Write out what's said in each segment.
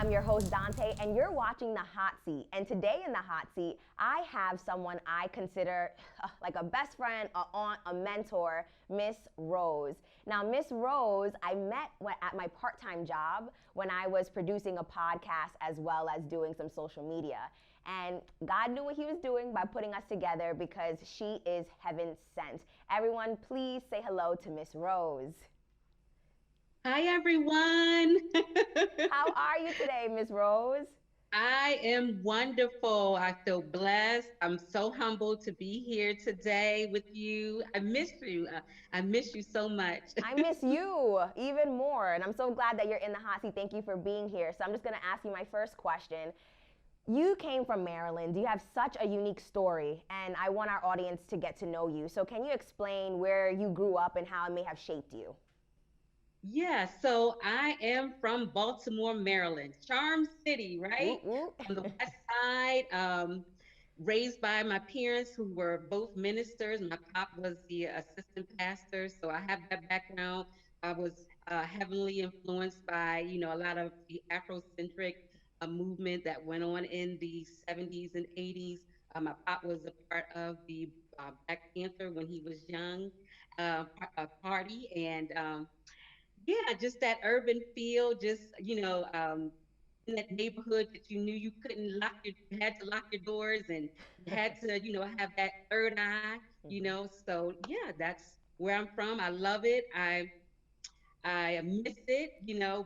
I'm your host, Dante, and you're watching The Hot Seat. And today in The Hot Seat, I have someone I consider like a best friend, a aunt, a mentor, Miss Rose. Now, Miss Rose, I met at my part-time job when I was producing a podcast as well as doing some social media. And God knew what he was doing by putting us together because she is heaven sent. Everyone, please say hello to Miss Rose. Hi, everyone. How are you today, Miss Rose? I am wonderful. I feel blessed. I'm so humbled to be here today with you. I miss you. I miss you so much. I miss you even more. And I'm so glad that you're in the hot seat. Thank you for being here. So I'm just going to ask you my first question. You came from Maryland. You have such a unique story, and I want our audience to get to know you. So can you explain where you grew up and how it may have shaped you? Yeah, so I am from Baltimore, Maryland, Charm City, right? Whoop, whoop. On the west side, raised by my parents who were both ministers. My pop was the assistant pastor, so I have that background. I was heavily influenced by, a lot of the Afrocentric movement that went on in the 70s and 80s. My pop was a part of the Black Panther when he was young party, and yeah, just that urban feel, just, in that neighborhood that you knew you had to lock your doors and you had to, have that third eye, So yeah, that's where I'm from. I love it. I miss it,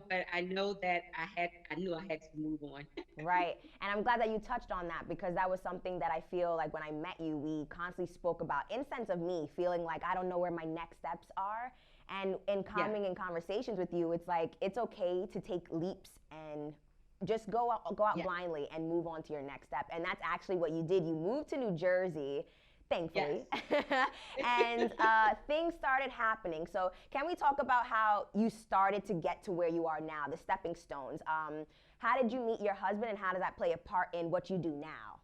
but I know that I knew I had to move on. Right. And I'm glad that you touched on that because that was something that I feel like when I met you, we constantly spoke about in sense of me feeling like I don't know where my next steps are. And in Yeah, coming in conversations with you, it's like it's okay to take leaps and just go out yeah, blindly and move on to your next step. And that's actually what you did. You moved to New Jersey, yes. thankfully, and things started happening. So, can we talk about how you started to get to where you are now, the stepping stones? How did you meet your husband, and how does that play a part in what you do now?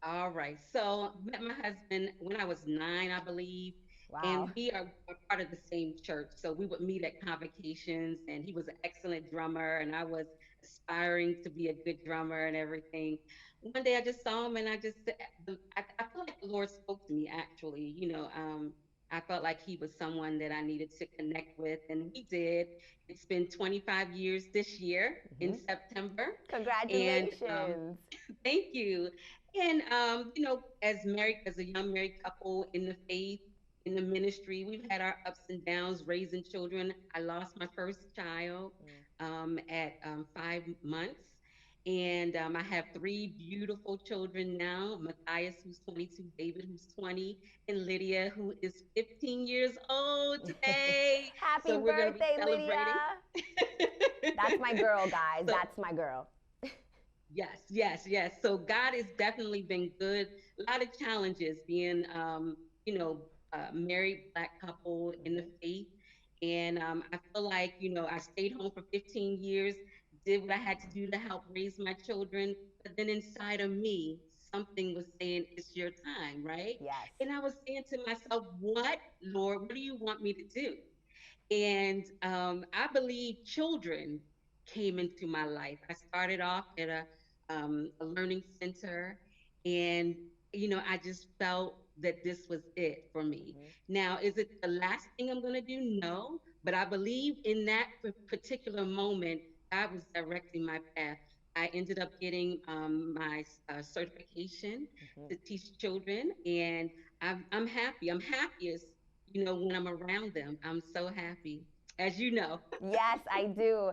All right. So met my husband when I was 9, I believe, Wow. and we are a part of the same church. So we would meet at convocations, and he was an excellent drummer, and I was aspiring to be a good drummer and everything. One day I just saw him, and I just said, I feel like the Lord spoke to me actually. I felt like he was someone that I needed to connect with, and we did. It's been 25 years this year in Hmm. September, and Congratulations. thank you. And as a young married couple in the faith, in the ministry, we've had our ups and downs raising children. I lost my first child at 5 months. And I have three beautiful children now: Matthias, who's 22, David, who's 20, and Lydia, who is 15 years old today. Happy So we're going to be birthday, celebrating. Lydia. That's my girl, guys. So That's my girl. yes, yes, yes. So God has definitely been good. A lot of challenges being, a married Black couple in the Hmm. faith. And I feel like, I stayed home for 15 years, did what I had to do to help raise my children. But then inside of me, something was saying, it's your time, right? Yes. And I was saying to myself, what, Lord, what do you want me to do? And I believe children came into my life. I started off at a learning center, and I just felt that this was it for me. Hmm. Now, is it the last thing I'm going to do? No, but I believe in that particular moment, God was directing my path. I ended up getting my certification Hmm. to teach children, and I'm happy. I'm happiest when I'm around them. I'm so happy, as you know. Yes, I do.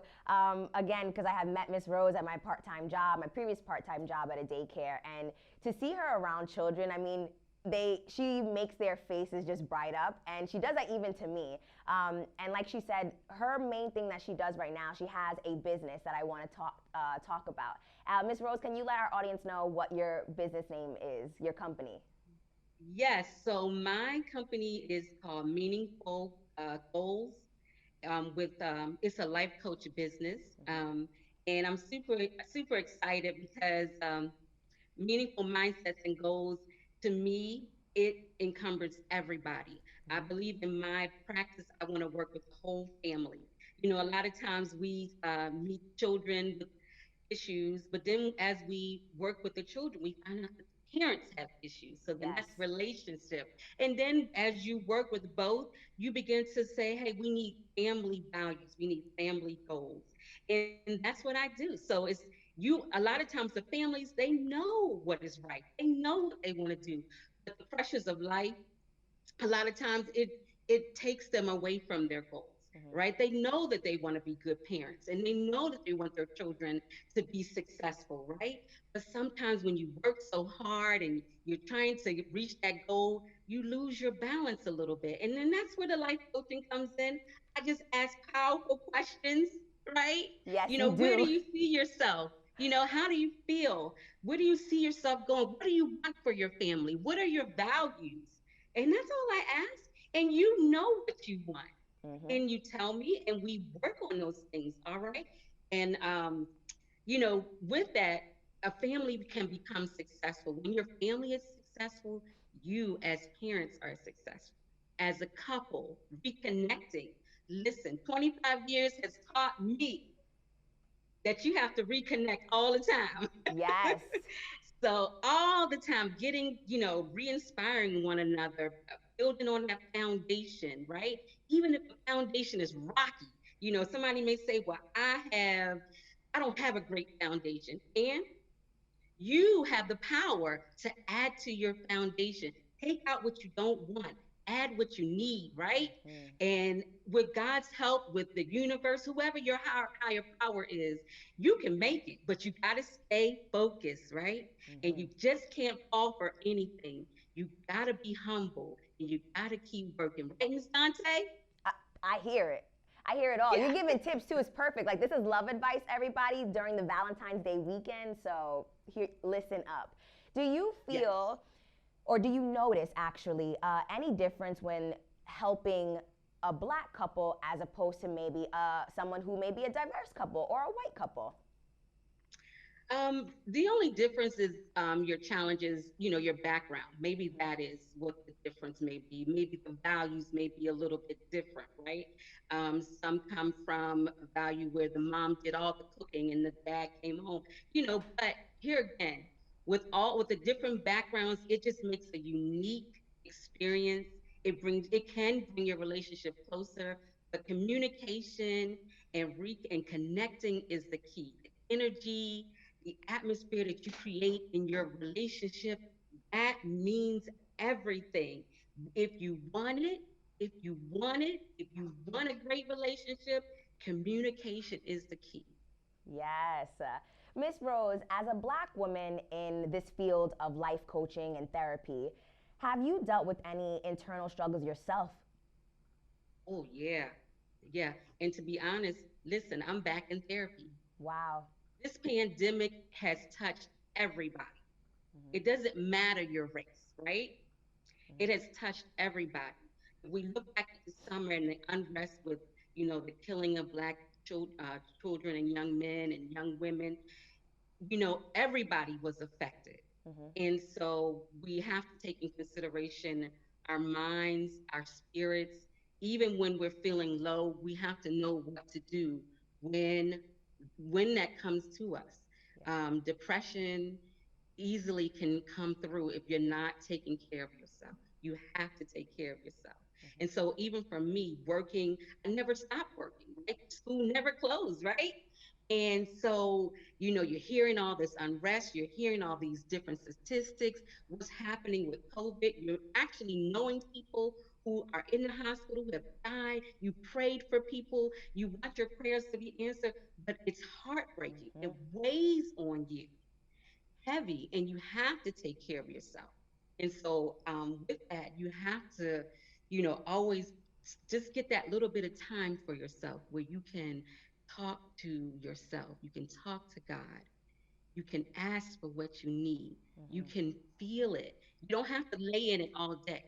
Again, because I have met Miss Rose at my part-time job, my previous part-time job at a daycare, and to see her around children, I mean, she makes their faces just bright up, and she does that even to me. And like she said, her main thing that she does right now, she has a business that I want to talk about. Miss Rose, can you let our audience know what your business name is, your company? Yes, so my company is called Meaningful Goals. It's a life coach business, Hmm. and I'm super excited because meaningful mindsets and goals, to me, it encumbers everybody. I Hmm. believe in my practice, I want to work with the whole family. A lot of times we meet children issues, but then as we work with the children, we find out that the parents have issues. So then Yes. that's relationship. And then as you work with both, you begin to say, hey, we need family values, we need family goals. And that's what I do. So it's a lot of times the families, they know what is right. They know what they want to do. But the pressures of life, a lot of times it takes them away from their goals, Hmm. right? They know that they want to be good parents and they know that they want their children to be successful, right? But sometimes when you work so hard and you're trying to reach that goal, you lose your balance a little bit. And then that's where the life coaching comes in. I just ask powerful questions, right? Yes, You you know, where do do. you see yourself? You know, how do you feel? Where do you see yourself going? What do you want for your family? What are your values? And that's all I ask. And you know what you want. Hmm. And you tell me, and we work on those things. All right. And, you know, with that, a family can become successful. When your family is successful, you as parents are successful. As a couple, reconnecting. Listen, 25 years has taught me that you have to reconnect all the time. Yes. So all the time getting, you know, re-inspiring one another, building on that foundation, right? Even if the foundation is rocky, you know, somebody may say, well, I don't have a great foundation. And you have the power to add to your foundation. Take out what you don't want, add what you need, right? Hmm. And with God's help, with the universe, whoever your higher power is, you can make it, but you got to stay focused, right? And Hmm. you just can't fall for anything. You got to be humble and you got to keep working, right, Miss Dante? I, I hear it. I hear it all. Yeah. You're giving tips too. It's perfect. Like this is love advice, everybody, during the Valentine's Day weekend. So here, listen up. Do you Yes. feel, or do you notice actually, any difference when helping a black couple as opposed to maybe someone who may be a diverse couple or a white couple? The only difference is your challenges, you know, your background. Maybe that is what the difference may be. Maybe the values may be a little bit different, right? Some come from a value where the mom did all the cooking and the dad came home, you know, but here again, with the different backgrounds, it just makes a unique experience. It can bring your relationship closer, but communication and connecting is the key. The energy, the atmosphere that you create in your relationship, that means everything. If you want it, if you want a great relationship, communication is the key. Yes. Miss Rose, as a black woman in this field of life coaching and therapy, have you dealt with any internal struggles yourself? Oh, yeah. Yeah. And to be honest, listen, I'm back in therapy. Wow. This pandemic has touched everybody. Hmm. It doesn't matter your race, right? It has Hmm. touched everybody. If we look back at the summer and the unrest with, you know, the killing of black children and young men and young women, you know, everybody was affected. Hmm. And so we have to take in consideration our minds, our spirits. Even when we're feeling low, we have to know what to do when when that comes to us. Yeah. Depression easily can come through if you're not taking care of yourself. You have to take care of yourself. And Hmm. so even for me, working, I never stopped working, right? School never closed, right? And so, you know, you're hearing all this unrest, you're hearing all these different statistics, what's happening with COVID. You're actually knowing people who are in the hospital who have died. You prayed for people, you want your prayers to be answered, but it's heartbreaking. It Hmm. weighs on you heavy, and you have to take care of yourself. And so, with that, you have to, you know, always just get that little bit of time for yourself where you can talk to yourself, you can talk to God, you can ask for what you need, you Hmm. can feel it. You don't have to lay in it all day,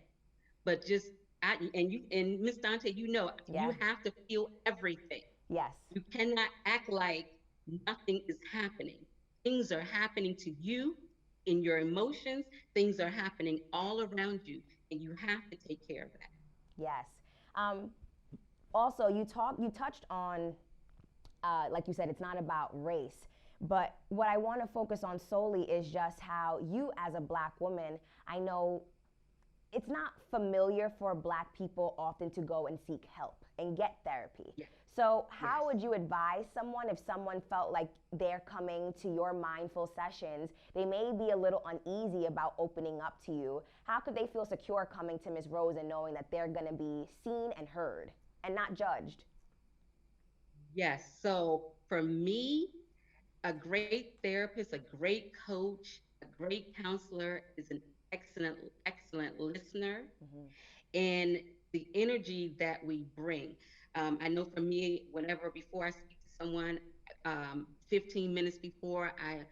but just and Miss Dante, you know, Yeah. you have to feel everything. Yes. You cannot act like nothing is happening. Things are happening to you in your emotions, things are happening all around you, and you have to take care of that. Yes. Um, also, you touched on, like you said, it's not about race. But what I want to focus on solely is just how you, as a black woman, I know it's not familiar for black people often to go and seek help and get therapy. Yes. So, Yes. how would you advise someone if someone felt like they're coming to your mindful sessions? They may be a little uneasy about opening up to you. How could they feel secure coming to Ms. Rose and knowing that they're going to be seen and heard and not judged? Yes. So for me, a great therapist, a great coach, a great counselor is an excellent, excellent listener, Mm-hmm. and the energy that we bring. I know for me, whenever before I speak to someone, 15 minutes before I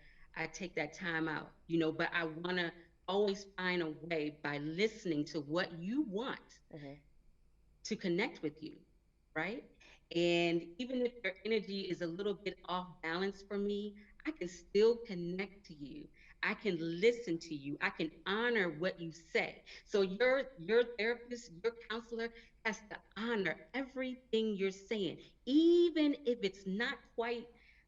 take that time out, but I want to always find a way by listening to what you want Mm-hmm. to connect with you, right? And even if your energy is a little bit off balance for me, I can still connect to you. I can listen to you. I can honor what you say. So your therapist, your counselor has to honor everything you're saying, even if it's not quite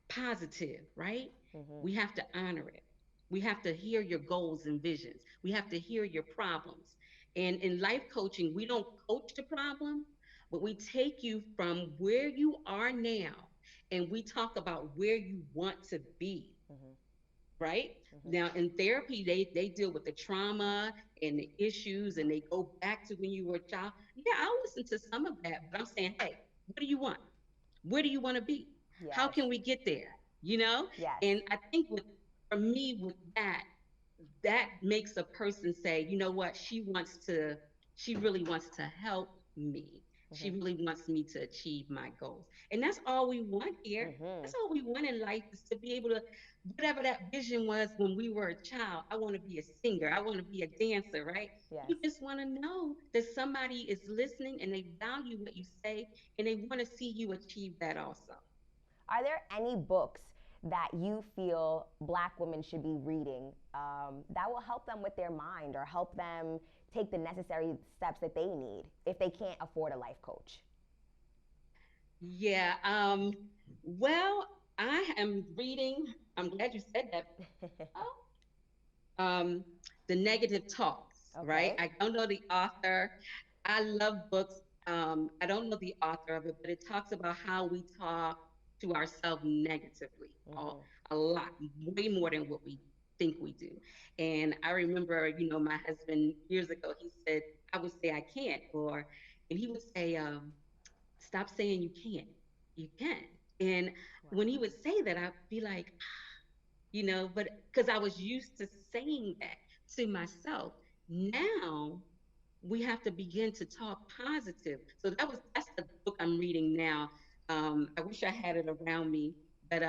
positive, right? Mm-hmm. We have to honor it. We have to hear your goals and visions. We have to hear your problems. And in life coaching, we don't coach the problem, but we take you from where you are now and we talk about where you want to be, Mm-hmm. right? Mm-hmm. Now in therapy, they deal with the trauma and the issues and they go back to when you were a child. Yeah, I'll listen to some of that, but I'm saying, hey, what do you want? Where do you want to be? How Yes. can we get there? You know? Yes. And I think for me with that makes a person say, you know what, she really wants to help me. She Mm-hmm. really wants me to achieve my goals. And that's all we want here. Mm-hmm. That's all we want in life is to be able to, whatever that vision was when we were a child. I want to be a singer. I want to be a dancer, right? Yes. You just want to know that somebody is listening and they value what you say and they want to see you achieve that also. Are there any books that you feel black women should be reading that will help them with their mind or help them take the necessary steps that they need if they can't afford a life coach? Yeah. Well, I am reading. I'm glad you said that. Oh, um, The Negative Talks, right? Okay. I don't know the author. I love books. I don't know the author of it, but it talks about how we talk to ourselves negatively Mm-hmm. a lot, way more than what we think we do. And I remember, my husband years ago, he said, I would say I can't, and he would say, stop saying you can't. You can. And when he Wow. would say that, I'd be like, but because I was used to saying that to myself. Now we have to begin to talk positive. So that's the book I'm reading now. I wish I had it around me, but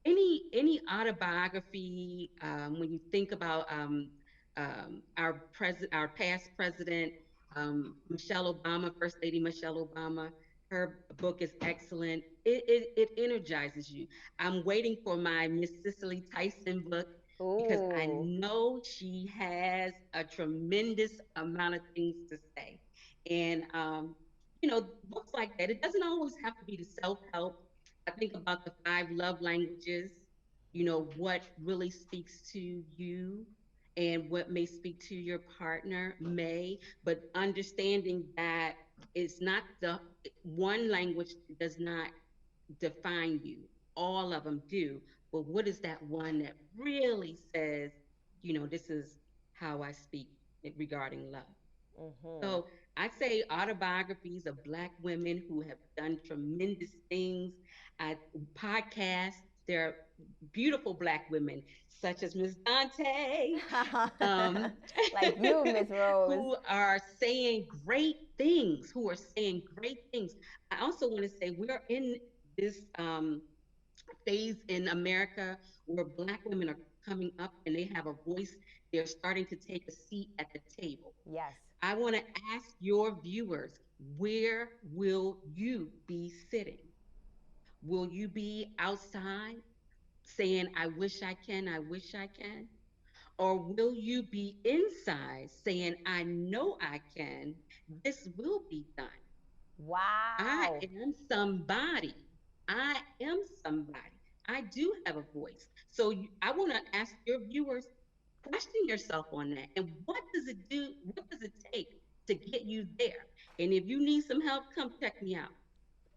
any autobiography, when you think about our past president, Michelle Obama, First Lady Michelle Obama, her book is excellent. It energizes you. I'm waiting for my Miss Cicely Tyson book because I Ooh. know she has a tremendous amount of things to say, and books like that. It doesn't always have to be the self help. I think about the five love languages, what really speaks to you and what may speak to your partner but understanding that it's not the one language does not define you. All of them do. But what is that one that really says, this is how I speak regarding love? Mm-hmm. So I'd say autobiographies of Black women who have done tremendous things. I podcasts. There are beautiful Black women such as Miss Dante, um, Like you, Miss Rose. who are saying great things. Who are saying great things. I also want to say we're in this phase in America where Black women are coming up and they have a voice. They're starting to take a seat at the table. Yes. I want to ask your viewers, where will you be sitting? Will you be outside saying, I wish I can, I wish I can? Or will you be inside saying, I know I can, this will be done? I Wow. am somebody. I am somebody. I do have a voice. So I want to ask your viewers, question yourself on that. And what does it do? What does it take to get you there? And if you need some help, come check me out.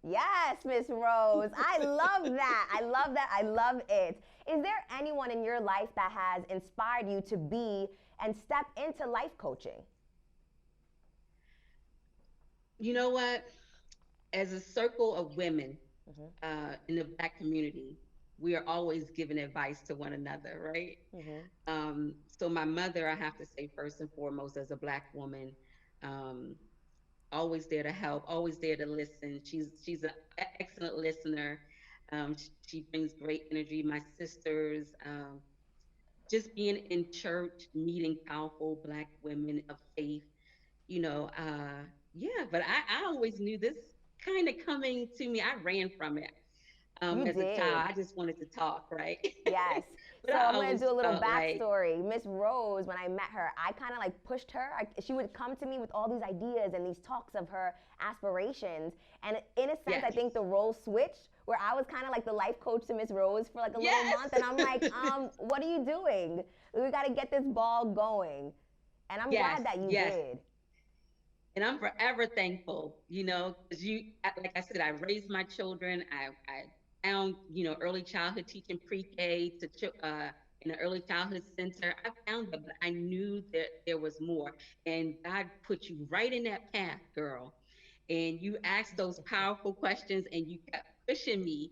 Yes, Miss Rose. I love that. I love that. I love it. Is there anyone in your life that has inspired you to be and step into life coaching? You know what? As a circle of women Mm-hmm. in the Black community, we are always giving advice to one another, right? Mm-hmm. So my mother, I have to say first and foremost, as a Black woman, um, always there to help, always there to listen. She's an excellent listener. She brings great energy. My sisters, just being in church, meeting powerful Black women of faith, you know, yeah. But I always knew this kind of coming to me. I ran from it You as a did. child. I just wanted to talk, right? Yes. But So I I'm gonna always do a little felt like, backstory. Miss Rose, when I met her, I kind of like pushed her. She would come to me with all these ideas and these talks of her aspirations. And in a sense, I yes, think the roles switched, where I was kind of like the life coach to Miss Rose for like a little yes, month, and I'm like, what are you doing? We got to get this ball going. And I'm yes, glad that you yes. did. And I'm forever thankful, because like I said, I raised my children. I found, early childhood teaching pre-K to in an early childhood center. I found that, but I knew that there was more. And God put you right in that path, girl. And you asked those powerful questions, and you kept pushing me.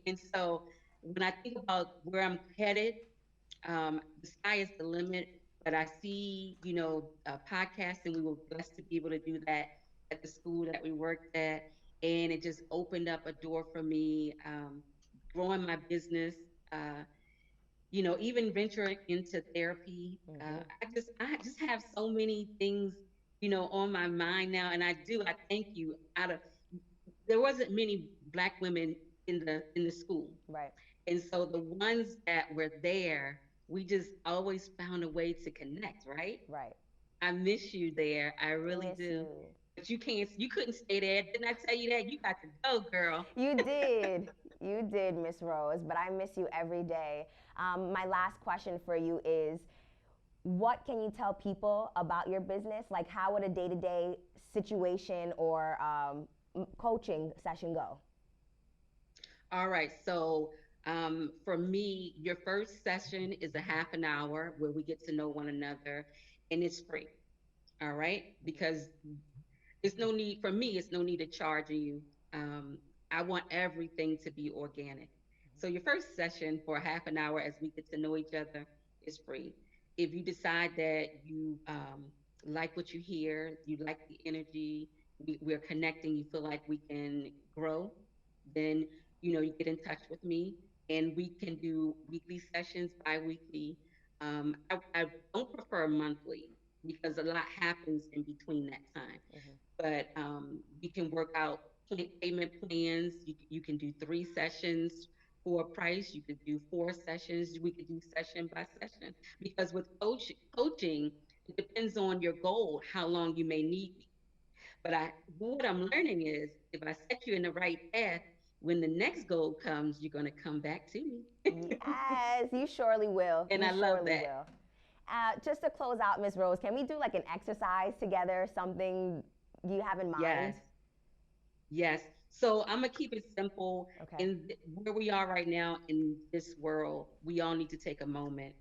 And so when I think about where I'm headed, the sky is the limit. But I see, podcasting. We were blessed to be able to do that at the school that we worked at, and it just opened up a door for me. Growing my business, uh, even venturing into therapy. Mm-hmm. I just have so many things, on my mind now, and I do. I thank you. There wasn't many Black women in the school, Right. and so the ones that were there, we just always found a way to connect, right? Right. I miss you there. I I really miss do. you. But you couldn't stay there. Didn't I tell you that? You got to go, girl. You did. You did, Miss Rose, but I miss you every day. My last question for you is, what can you tell people about your business? Like, how would a day to day situation or coaching session go? All right. So, for me, your first session is a half an hour where we get to know one another, and it's free. All right. Because it's no need for me, it's no need to charge you. Um, I want everything to be organic. So your first session for half an hour as we get to know each other is free. If you decide that you like what you hear, you like the energy, we're connecting, you feel like we can grow, then you get in touch with me, and we can do weekly sessions, bi-weekly. I don't prefer monthly because a lot happens in between that time, Mm-hmm. but we can work out payment plans. You can do 3 sessions for a price. You could do 4 sessions. We could do session by session, because with coaching, it depends on your goal, how long you may need me. But what I'm learning is, if I set you in the right path, when the next goal comes, you're going to come back to me. Yes, you surely will. And You I love surely that. will. Just to close out, Miss Rose, can we do like an exercise together? Something you have in mind? Yes. Yes. So I'm gonna keep it simple. Okay. Where we are right now in this world, we all need to take a moment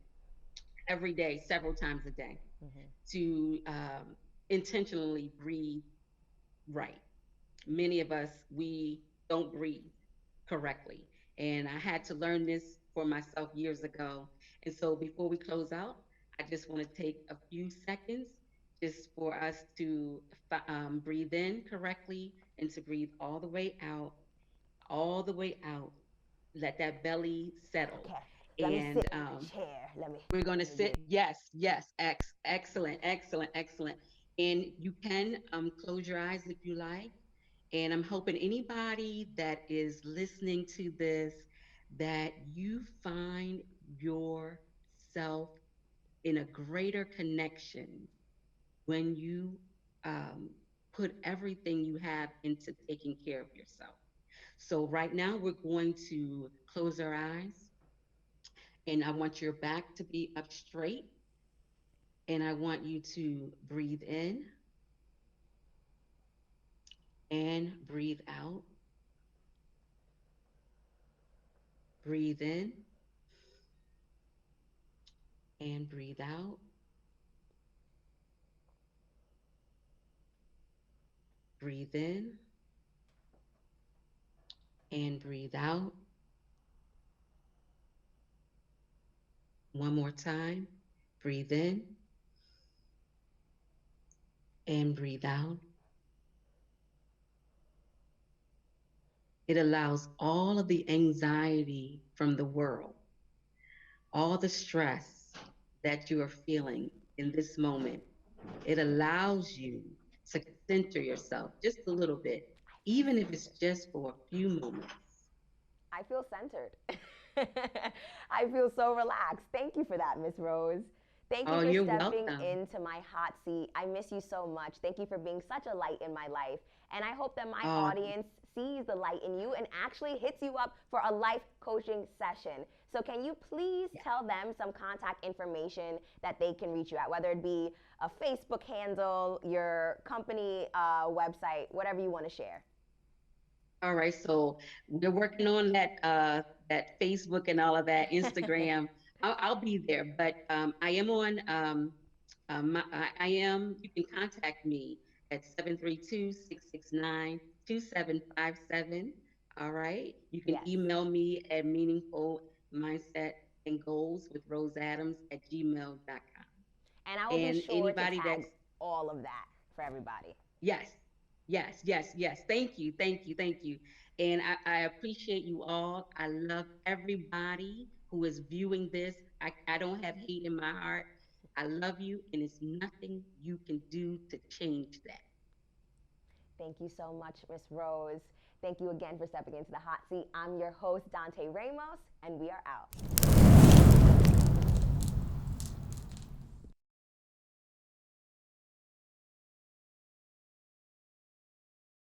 every day, several times a day, Mm-hmm. to intentionally breathe right. Many of us, we don't breathe correctly, and I had to learn this for myself years ago. And so before we close out, I just want to take a few seconds just for us to breathe in correctly and to breathe all the way out. Let that belly settle. Okay. Let me And sit in the chair. we're going to Let me sit. do. Yes, yes. Excellent, excellent, excellent. And you can close your eyes if you like. And I'm hoping anybody that is listening to this, that you find yourself in a greater connection when you um, put everything you have into taking care of yourself. So right now we're going to close our eyes, and I want your back to be up straight, and I want you to breathe in and breathe out. Breathe in and breathe out. Breathe in and breathe out. One more time. Breathe in and breathe out. It allows all of the anxiety from the world, all the stress that you are feeling in this moment. It allows you to center yourself just a little bit, even if it's just for a few moments. I feel centered. I feel so relaxed. Thank you for that, Miss Rose. Thank you Oh, for you're stepping welcome. into my hot seat. I miss you so much. Thank you for being such a light in my life. And I hope that my Oh, audience sees the light in you and actually hits you up for a life coaching session. So, can you please yeah. tell them some contact information that they can reach you at, whether it be a Facebook handle, your company website, whatever you want to share? All right. So we're working on that Facebook and all of that, Instagram. I'll be there, but I am on I am, you can contact me at 732-669-2757. All right. You can Yes. email me at meaningful mindset and goals with roseadams at gmail.com. And I will be And sure to anybody tag that's, all of that for everybody. yes, yes, yes, yes. Thank you, thank you, thank you. And I appreciate you all. I love everybody who is viewing this. I don't have hate in my heart. I love you, and it's nothing you can do to change that. Thank you so much, Miss Rose. Thank you again for stepping into the hot seat. I'm your host, Dantee Ramos, and we are out.